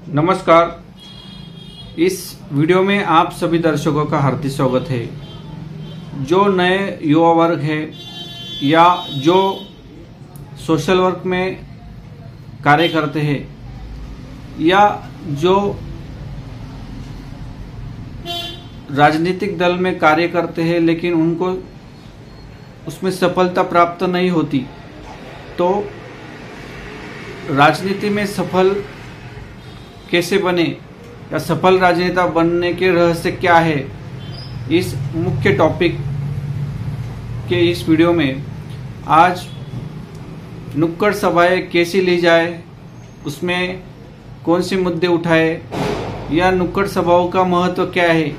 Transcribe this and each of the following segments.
नमस्कार। इस वीडियो में आप सभी दर्शकों का हार्दिक स्वागत है। जो नए युवा वर्ग है या जो सोशल वर्क में कार्य करते हैं या जो राजनीतिक दल में कार्य करते हैं लेकिन उनको उसमें सफलता प्राप्त नहीं होती, तो राजनीति में सफल कैसे बने या सफल राजनेता बनने के रहस्य क्या है, इस मुख्य टॉपिक के इस वीडियो में आज नुक्कड़ सभाएं कैसी ली जाए, उसमें कौन से मुद्दे उठाए या नुक्कड़ सभाओं का महत्व क्या है,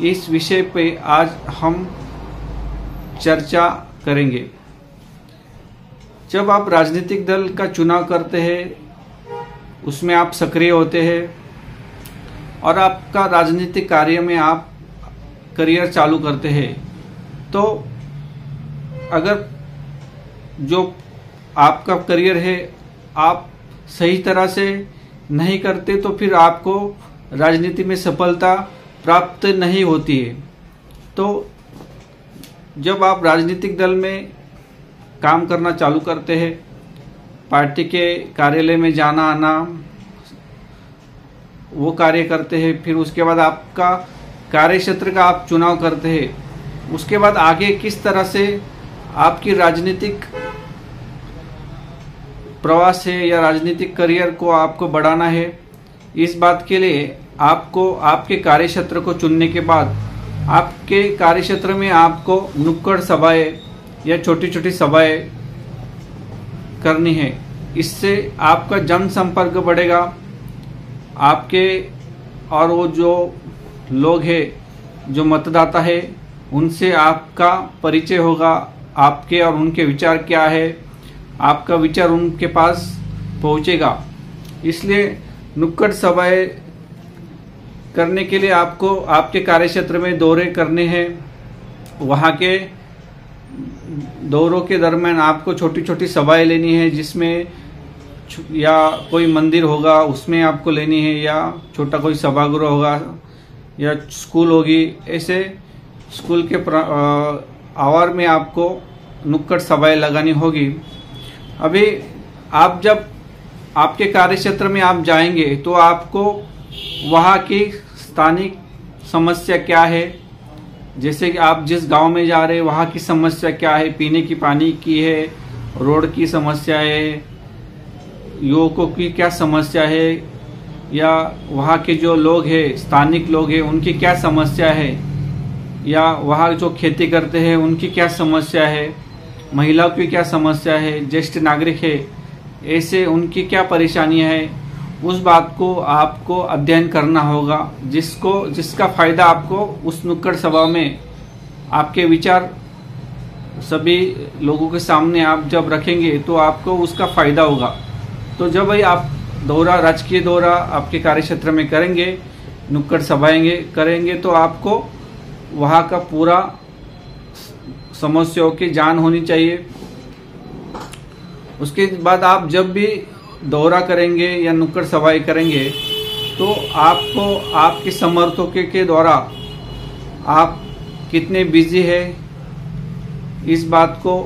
इस विषय पे आज हम चर्चा करेंगे। जब आप राजनीतिक दल का चुनाव करते हैं, उसमें आप सक्रिय होते हैं और आपका राजनीतिक कार्य में आप करियर चालू करते हैं, तो अगर जो आपका करियर है आप सही तरह से नहीं करते तो फिर आपको राजनीति में सफलता प्राप्त नहीं होती है। तो जब आप राजनीतिक दल में काम करना चालू करते हैं, पार्टी के कार्यालय में जाना आना वो कार्य करते हैं, फिर उसके बाद आपका कार्य क्षेत्र का आप चुनाव करते हैं, उसके बाद आगे किस तरह से आपकी राजनीतिक प्रवास है या राजनीतिक करियर को आपको बढ़ाना है, इस बात के लिए आपको आपके कार्य क्षेत्र को चुनने के बाद आपके कार्य क्षेत्र में आपको नुक्कड़ सभाएं या छोटी छोटी सभाएं करनी है। इससे आपका जनसंपर्क बढ़ेगा, आपके और वो जो लोग हैं जो मतदाता है उनसे आपका परिचय होगा, आपके और उनके विचार क्या है, आपका विचार उनके पास पहुंचेगा। इसलिए नुक्कड़ सभाएं करने के लिए आपको आपके कार्यक्षेत्र में दौरे करने हैं। वहाँ के दौरों के दरम्यान आपको छोटी छोटी सभाएं लेनी है, जिसमें या कोई मंदिर होगा उसमें आपको लेनी है, या छोटा कोई सभागृह होगा या स्कूल होगी, ऐसे स्कूल के आवार में आपको नुक्कड़ सभाएं लगानी होगी। अभी आप जब आपके कार्यक्षेत्र में आप जाएंगे तो आपको वहाँ की स्थानिक समस्या क्या है, जैसे कि आप जिस गांव में जा रहे हैं वहाँ की समस्या क्या है, पीने की पानी की है, रोड की समस्या है, युवकों की क्या समस्या है, या वहाँ के जो लोग हैं स्थानिक लोग हैं उनकी क्या समस्या है, या वहाँ जो खेती करते हैं उनकी क्या समस्या है, महिलाओं की क्या समस्या है, ज्येष्ठ नागरिक है ऐसे उनकी क्या परेशानियाँ है, उस बात को आपको अध्ययन करना होगा, जिसका फायदा आपको उस नुक्कड़ सभा में आपके विचार सभी लोगों के सामने आप जब रखेंगे तो आपको उसका फायदा होगा। तो जब भाई आप राजकीय दौरा आपके कार्यक्षेत्र में करेंगे, नुक्कड़ सभाएं करेंगे, तो आपको वहाँ का पूरा समस्याओं की जान होनी चाहिए। उसके बाद आप जब भी दौरा करेंगे या नुक्कड़ सभाएं करेंगे तो आपको आपके समर्थकों के द्वारा आप कितने बिजी है इस बात को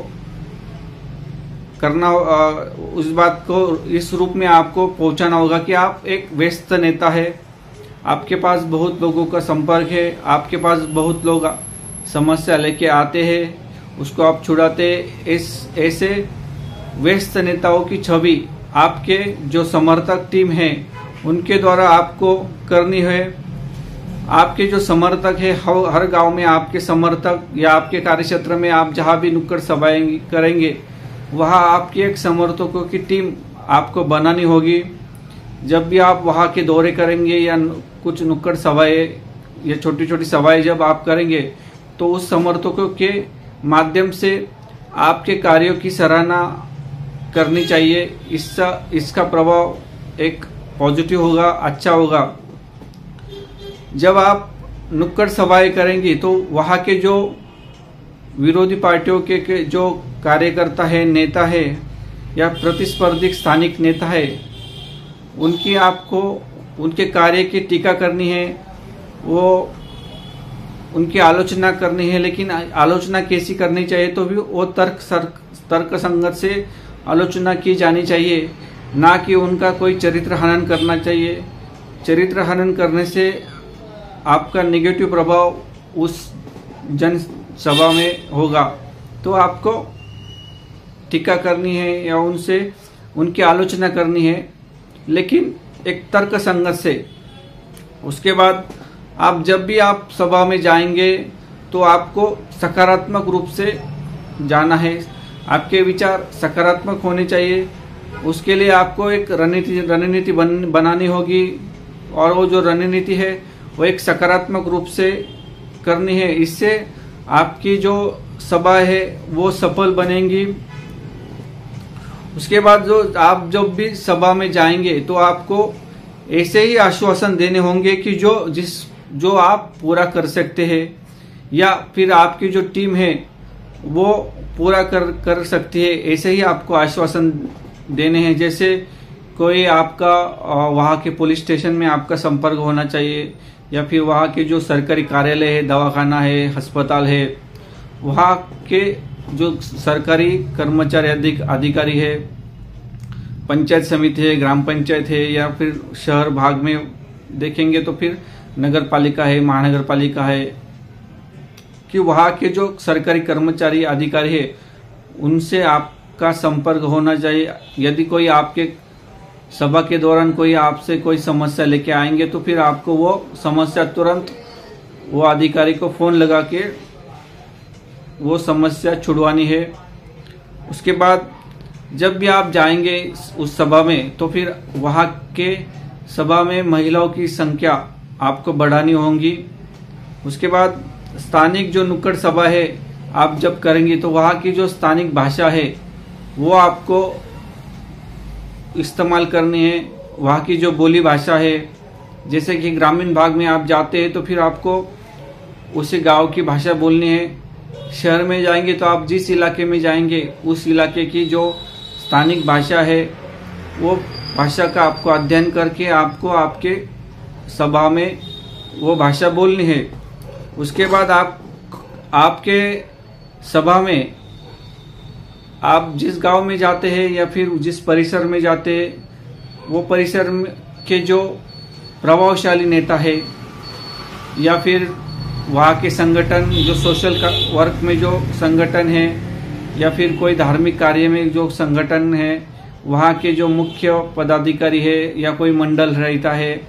करना, उस बात को इस रूप में आपको पहुंचाना होगा कि आप एक व्यस्त नेता है, आपके पास बहुत लोगों का संपर्क है, आपके पास बहुत लोग समस्या लेके आते हैं, उसको आप छुड़ाते। ऐसे व्यस्त नेताओं की छवि आपके जो समर्थक टीम है उनके द्वारा आपको करनी है। आपके जो समर्थक है हर गांव में आपके समर्थक या आपके कार्यक्षेत्र में आप जहां भी नुक्कड़ सभाएं करेंगे वहां आपकी एक समर्थकों की टीम आपको बनानी होगी। जब भी आप वहां के दौरे करेंगे या कुछ नुक्कड़ सभाएं या छोटी छोटी सभाएं जब आप करेंगे तो उस समर्थकों के माध्यम से आपके कार्यों की सराहना करनी चाहिए। इसका प्रभाव एक पॉजिटिव होगा, अच्छा होगा। जब आप नुक्कड़ सभाएं करेंगे तो वहाँ के जो विरोधी पार्टियों के जो कार्यकर्ता है, नेता है या प्रतिस्पर्धी स्थानिक नेता है, उनकी आपको उनके कार्य की टीका करनी है, वो उनकी आलोचना करनी है, लेकिन आलोचना कैसी करनी चाहिए तो भी वो तर्क संगत से आलोचना की जानी चाहिए, ना कि उनका कोई चरित्र हनन करना चाहिए। चरित्र हनन करने से आपका नेगेटिव प्रभाव उस जन सभा में होगा। तो आपको टीका करनी है या उनसे उनकी आलोचना करनी है, लेकिन एक तर्क संगत से। उसके बाद आप जब भी आप सभा में जाएंगे तो आपको सकारात्मक रूप से जाना है, आपके विचार सकारात्मक होने चाहिए। उसके लिए आपको एक रणनीति बनानी होगी, और वो जो रणनीति है वो एक सकारात्मक रूप से करनी है। इससे आपकी जो सभा है वो सफल बनेंगी। उसके बाद आप जब भी सभा में जाएंगे तो आपको ऐसे ही आश्वासन देने होंगे कि जो आप पूरा कर सकते हैं, या फिर आपकी जो टीम है वो पूरा कर सकती है, ऐसे ही आपको आश्वासन देने हैं। जैसे कोई आपका वहाँ के पुलिस स्टेशन में आपका संपर्क होना चाहिए, या फिर वहाँ के जो सरकारी कार्यालय है, दवाखाना है, अस्पताल है, वहाँ के जो सरकारी कर्मचारी अधिकारी है, पंचायत समिति है, ग्राम पंचायत है, या फिर शहर भाग में देखेंगे तो फिर नगर पालिका है, महानगर पालिका है, कि वहाँ के जो सरकारी कर्मचारी अधिकारी है उनसे आपका संपर्क होना चाहिए। यदि कोई आपके सभा के दौरान कोई आपसे कोई समस्या लेके आएंगे तो फिर आपको वो समस्या तुरंत वो अधिकारी को फोन लगा के वो समस्या छुड़वानी है। उसके बाद जब भी आप जाएंगे उस सभा में तो फिर वहाँ के सभा में महिलाओं की संख्या आपको बढ़ानी होगी। उसके बाद स्थानिक जो नुक्कड़ सभा है आप जब करेंगे तो वहाँ की जो स्थानिक भाषा है वो आपको इस्तेमाल करनी है। वहाँ की जो बोली भाषा है, जैसे कि ग्रामीण भाग में आप जाते हैं तो फिर आपको उसी गांव की भाषा बोलनी है। शहर में जाएंगे तो आप जिस इलाके में जाएंगे उस इलाके की जो स्थानिक भाषा है वो भाषा का आपको अध्ययन करके आपको आपके सभा में वो भाषा बोलनी है। उसके बाद आपके सभा में आप जिस गांव में जाते हैं या फिर जिस परिसर में जाते हैं वो परिसर के जो प्रभावशाली नेता है या फिर वहाँ के संगठन जो सोशल वर्क में जो संगठन है या फिर कोई धार्मिक कार्य में जो संगठन है, वहाँ के जो मुख्य पदाधिकारी है या कोई मंडल रहता है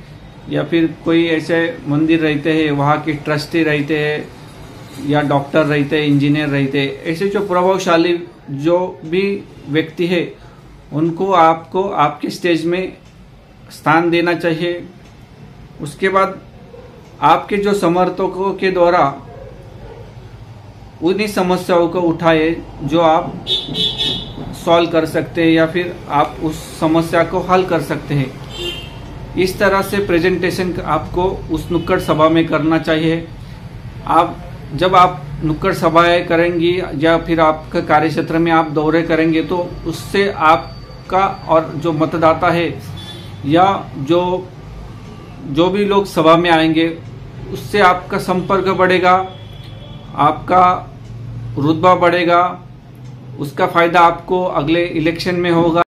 या फिर कोई ऐसे मंदिर रहते हैं, वहाँ के ट्रस्टी रहते हैं या डॉक्टर रहते हैं, इंजीनियर रहते हैं, ऐसे जो प्रभावशाली जो भी व्यक्ति है उनको आपको आपके स्टेज में स्थान देना चाहिए। उसके बाद आपके जो समर्थकों के द्वारा उन्हीं समस्याओं को उठाए जो आप सॉल्व कर सकते हैं या फिर आप उस समस्या को हल कर सकते हैं। इस तरह से प्रेजेंटेशन आपको उस नुक्कड़ सभा में करना चाहिए। जब आप नुक्कड़ सभाएं करेंगी या फिर आपके कार्यक्षेत्र में आप दौरे करेंगे तो उससे आपका और जो मतदाता है या जो भी लोग सभा में आएंगे उससे आपका संपर्क बढ़ेगा, आपका रुतबा बढ़ेगा, उसका फायदा आपको अगले इलेक्शन में होगा।